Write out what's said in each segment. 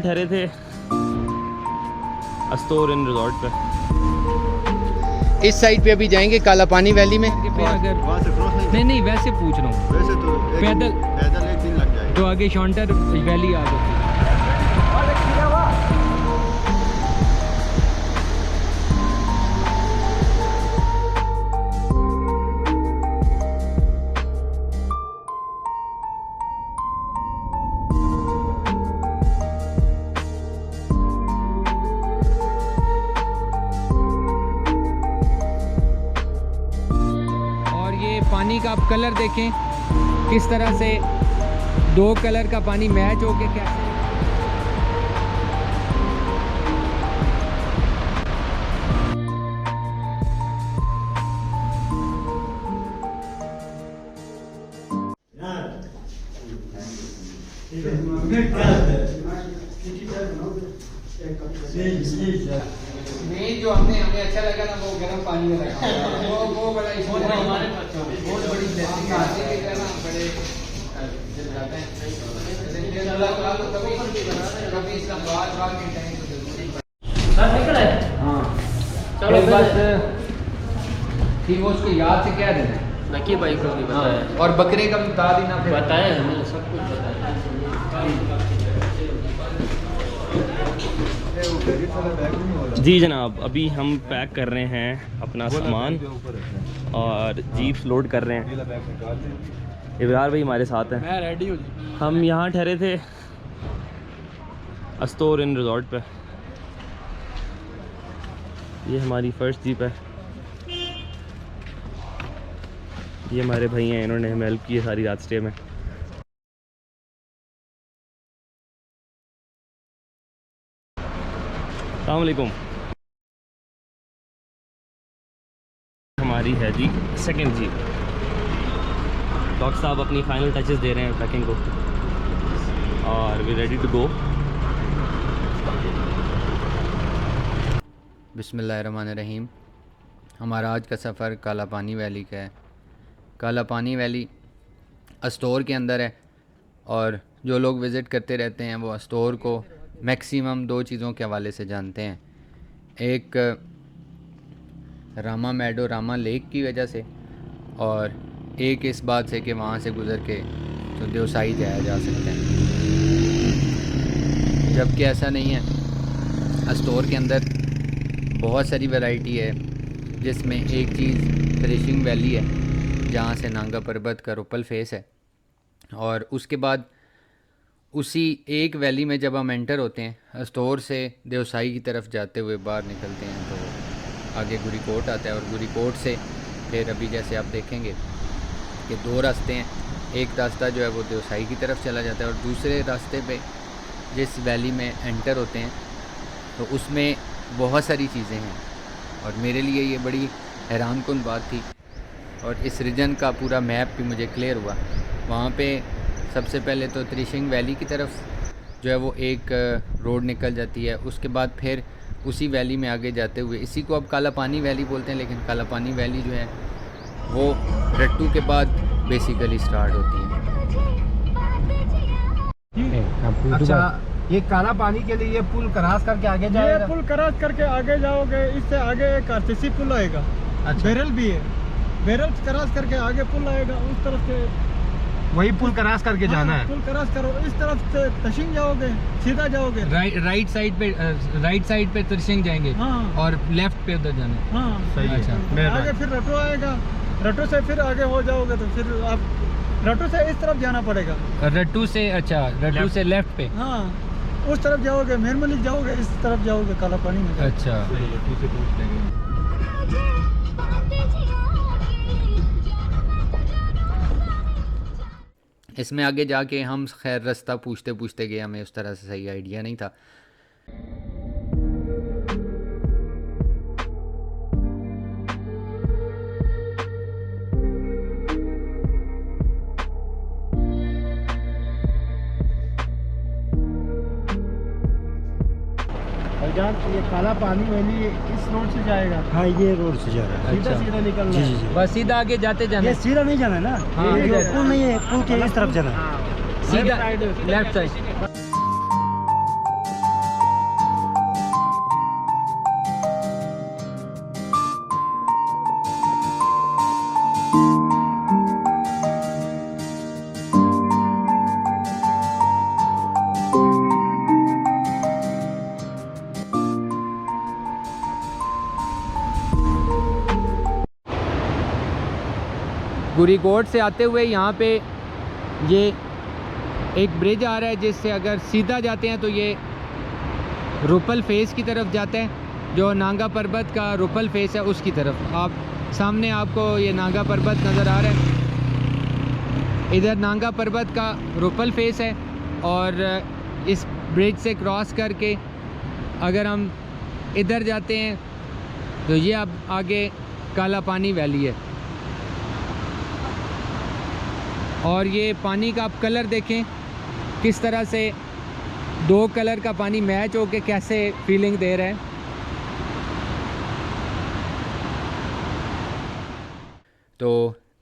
ठहरे थे अस्तोर इन रिजॉर्ट पे। इस साइड पे अभी जाएंगे काला पानी वैली में। अगर नहीं वैसे पूछ रहा हूँ, वैसे तो पैदल एक दिन लग जाएगा। तो आगे शॉन्टर वैली आ जाती है। पानी का आप कलर देखें किस तरह से दो कलर का पानी मैच होके कैसे नहीं जो हमें अच्छा लगा ना वो गर्म पानी में रखा वो बड़ा हमारे बहुत बड़ी ब्लेसिंग है ना बड़े जब जाते हैं कभी इसका बात के टाइम तो सर निकल है। हाँ चलो बस ठीक वो उसको याद से क्या देना नकी भाई को भी बताया और बकरे का भी बता देना बताया हमें सब कुछ बताया। जी जनाब, अभी हम पैक कर रहे हैं अपना सामान और जीप लोड कर रहे हैं। इब्रार भाई हमारे साथ हैं। मैं रेडी हूँ। हम यहाँ ठहरे थे अस्तोर इन रिजॉर्ट पे। ये हमारी फर्स्ट जीप है। ये हमारे भाई हैं, इन्होंने हमें हेल्प की है सारी रात स्टे में। अस्सलाम वालेकुम। हमारी है जी सेकंड जीप। डॉक्टर साहब अपनी फाइनल टचेस दे रहे हैं पैकिंग को और वी रेडी टू गो। बिस्मिल्लाहिर्रहमानिर्रहीम। हमारा आज का सफ़र काला पानी वैली का है। काला पानी वैली अस्तोर के अंदर है और जो लोग विज़िट करते रहते हैं वो अस्तोर को मैक्सिमम दो चीज़ों के हवाले से जानते हैं। एक रामा मैडो रामा लेक की वजह से और एक इस बात से कि वहाँ से गुज़र के तो देवसाई जाया जा सकता है, जबकि ऐसा नहीं है। अस्तोर के अंदर बहुत सारी वैरायटी है, जिसमें एक चीज़ फिशिंग वैली है जहाँ से नांगा पर्वत का रुपल फेस है, और उसके बाद उसी एक वैली में जब हम एंटर होते हैं अस्तोर से देवसाई की तरफ जाते हुए बाहर निकलते हैं तो आगे गुरीकोट आता है, और गुरीकोट से फिर अभी जैसे आप देखेंगे कि दो रास्ते हैं। एक रास्ता जो है वो देवसाई की तरफ चला जाता है और दूसरे रास्ते पे जिस वैली में एंटर होते हैं तो उसमें बहुत सारी चीज़ें हैं, और मेरे लिए ये बड़ी हैरानकुन बात थी। और इस रीजन का पूरा मैप भी मुझे क्लियर हुआ। वहाँ पे सबसे पहले तो त्रिशिंग वैली की तरफ जो है वो एक रोड निकल जाती है, उसके बाद फिर उसी वैली में आगे जाते हुए, इसी को अब काला पानी वैली बोलते हैं, लेकिन काला पानी वैली जो है वो रट्टू के बाद बेसिकली स्टार्ट होती है। अच्छा, ये काला पानी के लिए ये पुल क्रॉस करके आगे जाएगा? ये पुल क्रॉस करके आगे जाओगे, इससे आगे एक आरसीसी पुल आएगा। अच्छा। बैरल भी है, बैरल क्रॉस करके आगे पुल आएगा, उस तरफ से वही पुल क्रॉस करके जाना है? पुल क्रॉस करो, इस तरफ से तशिंग जाओगे, सीधा जाओगे। राइट साइड पे त्रिशिंग जाएंगे। हाँ। और लेफ्ट पे उधर जाना है। हाँ सही है। अच्छा। आगे फिर रटो आएगा, रटो से फिर आगे हो जाओगे तो फिर आप रटो से इस तरफ जाना पड़ेगा। रट्टू से अच्छा रट्टू से लेफ्ट पे। हाँ उस तरफ जाओगे, मेर मलिक जाओगे, इस तरफ जाओगे काला पानी में। अच्छा इसमें आगे जाके हम खैर रास्ता पूछते पूछते गए, हमें उस तरह से सही आइडिया नहीं था। भाईजान ये काला पानी वैली इस रोड से जाएगा? हाँ ये रोड से जा रहा है। सीधा सीधा निकलना है? बस सीधा आगे जाते जाना ये सीधा नहीं जाना है ना? हाँ, ये जो पुल नहीं है, पुल के इस तरफ जाना है। सीधा लेफ्ट साइड। बुरीकोट से आते हुए यहाँ पे ये एक ब्रिज आ रहा है, जिससे अगर सीधा जाते हैं तो ये रुपल फेस की तरफ जाता है, जो नांगा पर्वत का रुपल फेस है उसकी तरफ। आप सामने आपको ये नांगा पर्वत नज़र आ रहा है, इधर नांगा पर्वत का रुपल फेस है। और इस ब्रिज से क्रॉस करके अगर हम इधर जाते हैं तो ये अब आगे काला पानी वैली है। और ये पानी का आप कलर देखें किस तरह से दो कलर का पानी मैच होके कैसे फीलिंग दे रहा है। तो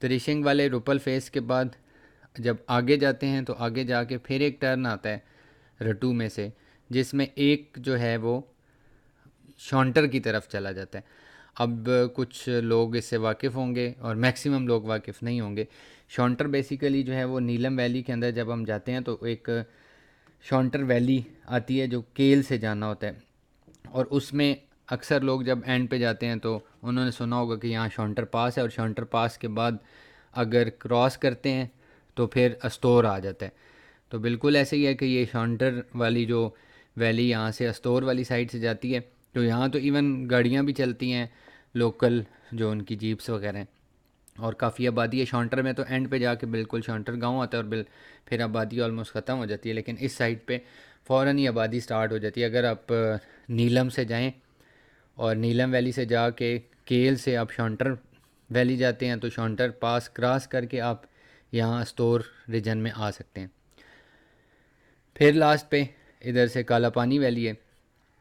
त्रिशिंग वाले रुपल फेस के बाद जब आगे जाते हैं तो आगे जाके फिर एक टर्न आता है रटू में से, जिसमें एक जो है वो शॉन्टर की तरफ चला जाता है। अब कुछ लोग इससे वाकिफ़ होंगे और मैक्सिमम लोग वाकिफ़ नहीं होंगे। शॉन्टर बेसिकली जो है वो नीलम वैली के अंदर जब हम जाते हैं तो एक शॉन्टर वैली आती है जो केल से जाना होता है, और उसमें अक्सर लोग जब एंड पे जाते हैं तो उन्होंने सुना होगा कि यहाँ शॉन्टर पास है, और शॉन्टर पास के बाद अगर क्रॉस करते हैं तो फिर अस्तोर आ जाता है। तो बिल्कुल ऐसे ही है कि ये शॉन्टर वाली जो वैली यहाँ से अस्तोर वाली साइड से जाती है, तो यहाँ तो इवन गाड़ियाँ भी चलती हैं लोकल जो उनकी जीप्स वगैरह हैं, और काफ़ी आबादी है। शॉन्टर में तो एंड पे जाके बिल्कुल शॉन्टर गांव आता है और फिर आबादी ऑलमोस्ट ख़त्म हो जाती है, लेकिन इस साइड पे फ़ौरन ही आबादी स्टार्ट हो जाती है। अगर आप नीलम से जाएं और नीलम वैली से जाके केल से आप शॉन्टर वैली जाते हैं तो शॉन्टर पास क्रॉस करके आप यहाँ अस्तोर रीजन में आ सकते हैं। फिर लास्ट पे इधर से काला पानी वैली है,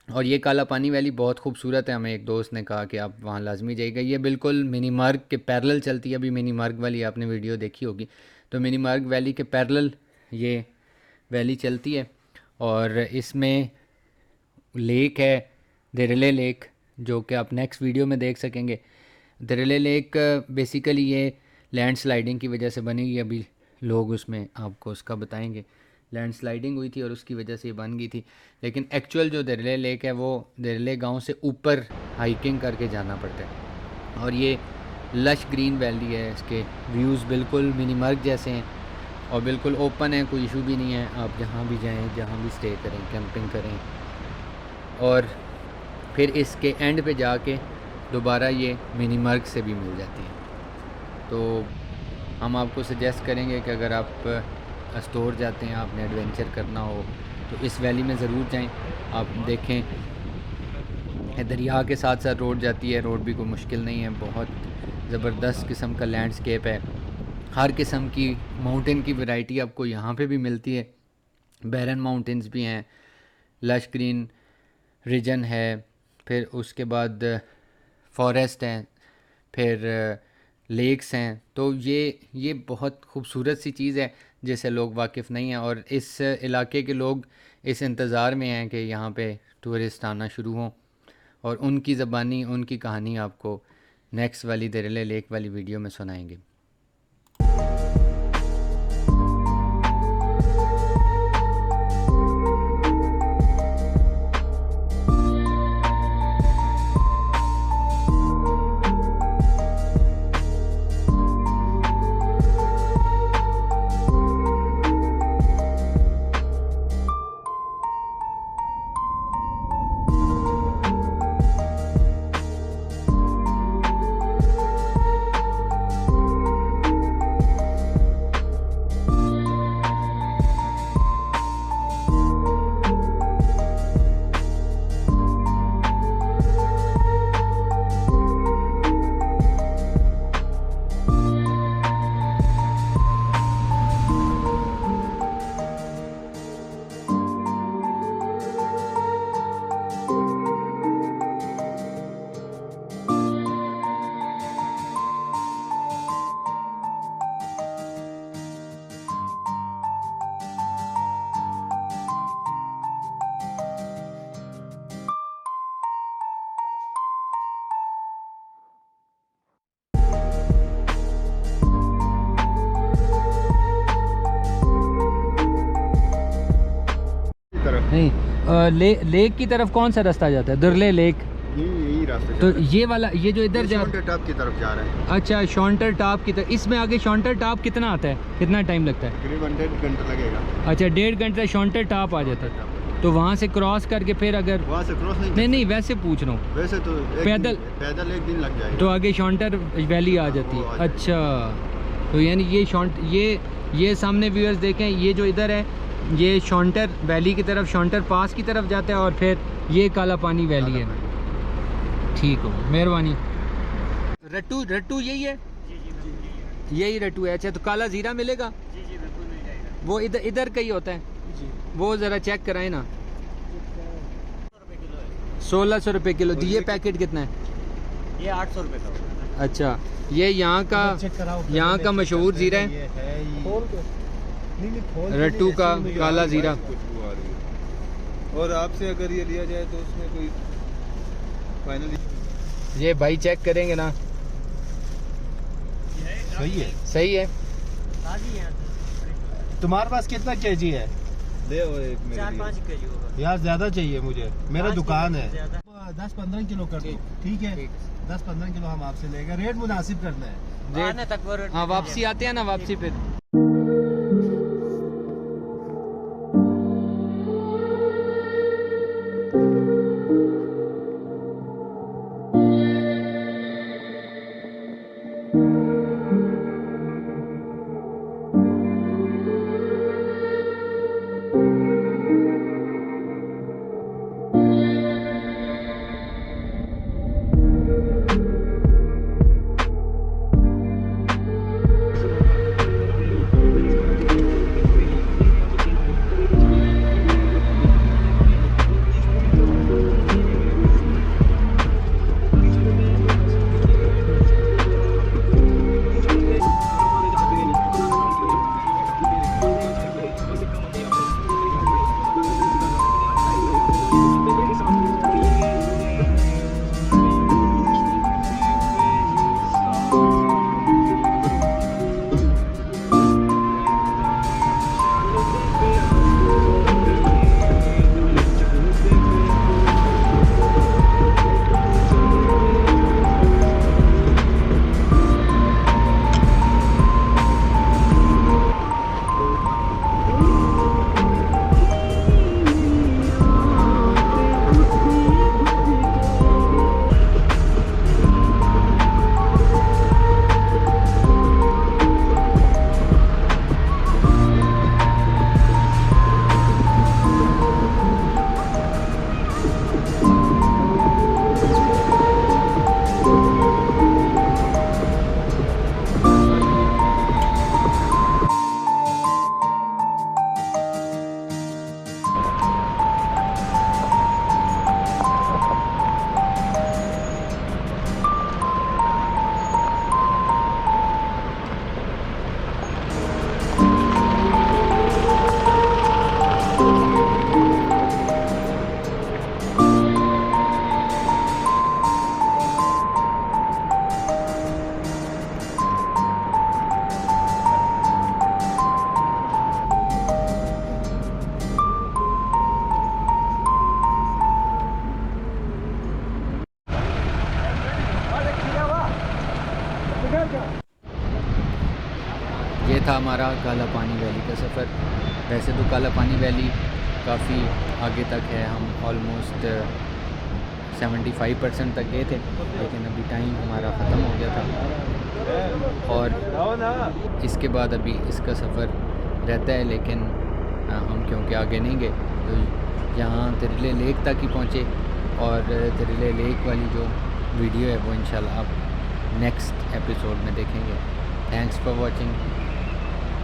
और ये काला पानी वैली बहुत खूबसूरत है। हमें एक दोस्त ने कहा कि आप वहाँ लाजमी जाइएगा। ये बिल्कुल मिनी मार्ग के पैरेलल चलती है। अभी मिनी मार्ग वाली आपने वीडियो देखी होगी, तो मिनी मार्ग वैली के पैरेलल ये वैली चलती है। और इसमें लेक है दिरले लेक, जो कि आप नेक्स्ट वीडियो में देख सकेंगे। दिरले लेक बेसिकली ये लैंड स्लाइडिंग की वजह से बनी हुई, अभी लोग उसमें आपको उसका बताएंगे। लैंड स्लाइडिंग हुई थी और उसकी वजह से ये बन गई थी, लेकिन एक्चुअल जो दिरले लेक है वो दिरले गांव से ऊपर हाइकिंग करके जाना पड़ता है। और ये लश ग्रीन वैली है, इसके व्यूज़ बिल्कुल मिनी मार्ग जैसे हैं और बिल्कुल ओपन है, कोई इशू भी नहीं है। आप जहाँ भी जाएं, जहाँ भी स्टे करें, कैंपिंग करें। और फिर इसके एंड पे जाके दोबारा ये मिनी मार्ग से भी मिल जाती है। तो हम आपको सजेस्ट करेंगे कि अगर आप अस्तोर जाते हैं, आपने एडवेंचर करना हो तो इस वैली में ज़रूर जाएं। आप देखें दरिया के साथ साथ रोड जाती है, रोड भी कोई मुश्किल नहीं है। बहुत ज़बरदस्त किस्म का लैंडस्केप है, हर किस्म की माउंटेन की वैरायटी आपको यहाँ पे भी मिलती है। बैरन माउंटेन्स भी हैं, लश ग्रीन रीजन है, फिर उसके बाद फॉरेस्ट हैं, फिर लेक्स हैं। तो ये बहुत खूबसूरत सी चीज़ है जिससे लोग वाकिफ़ नहीं हैं, और इस इलाके के लोग इस इंतज़ार में हैं कि यहाँ पे टूरिस्ट आना शुरू हों, और उनकी ज़बानी, उनकी कहानी आपको नेक्स्ट वाली दिरले लेक वाली वीडियो में सुनाएंगे। नहीं, लेक की तरफ कौन सा रास्ता जाता है? दिरले लेक यही रास्ते तो ये वाला, ये जो इधर जा टॉप की तरफ जा रहा है। अच्छा, शॉन्टर टॉप की तरफ। इसमें आगे शॉन्टर टॉप कितना आता है, कितना टाइम लगता है? तकरीबन 1.5 घंटा लगेगा। अच्छा, 1.5 घंटे शॉन्टर टॉप आ जाता है। तो वहाँ से क्रॉस करके फिर अगर वहाँ से क्रॉस नहीं वैसे पूछ रहा हूँ, वैसे तो पैदल 1 दिन लग जाएगा। तो आगे शॉन्टर वैली आ जाती है। अच्छा, तो यानी ये सामने व्यूअर्स देखें, ये जो इधर है ये शॉन्टर वैली की तरफ, शॉन्टर पास की तरफ जाता है, और फिर ये काला पानी वैली है। ठीक हो, मेहरबानी। रट्टू यही है? यही रट्टू है। अच्छा, तो काला जीरा मिलेगा? वो इधर का ही होता है? वो ज़रा चेक कराए ना। 1600 रुपये किलो। तो ये पैकेट कितना है? ये 800 रुपये का। अच्छा, ये यहाँ का मशहूर जीरा है, रट्टू का काला जीरा। और आपसे अगर ये लिया जाए तो उसमें कोई फाइनल ये भाई चेक करेंगे ना? सही है। सही है। तुम्हारे पास कितना केजी है? ले एक 4-5 केजी होगा यार, ज्यादा चाहिए मुझे, मेरा दुकान है। 10-15 किलो कर दो। ठीक है, 10-15 किलो हम आपसे लेंगे, रेट मुनासिब करना है। आने तक वो रेट। हाँ, वापसी आते हैं ना, वापसी फिर। ये था हमारा काला पानी वैली का सफ़र। वैसे तो काला पानी वैली काफ़ी आगे तक है, हम ऑलमोस्ट 75% तक गए थे, लेकिन अभी टाइम हमारा ख़त्म हो गया था और इसके बाद अभी इसका सफ़र रहता है। लेकिन हम क्योंकि आगे नहीं गए तो यहाँ तिरले लेक तक ही पहुँचे, और तिरले लेक वाली जो वीडियो है वो इंशाल्लाह आप नेक्स्ट एपिसोड में देखेंगे। Thanks for watching.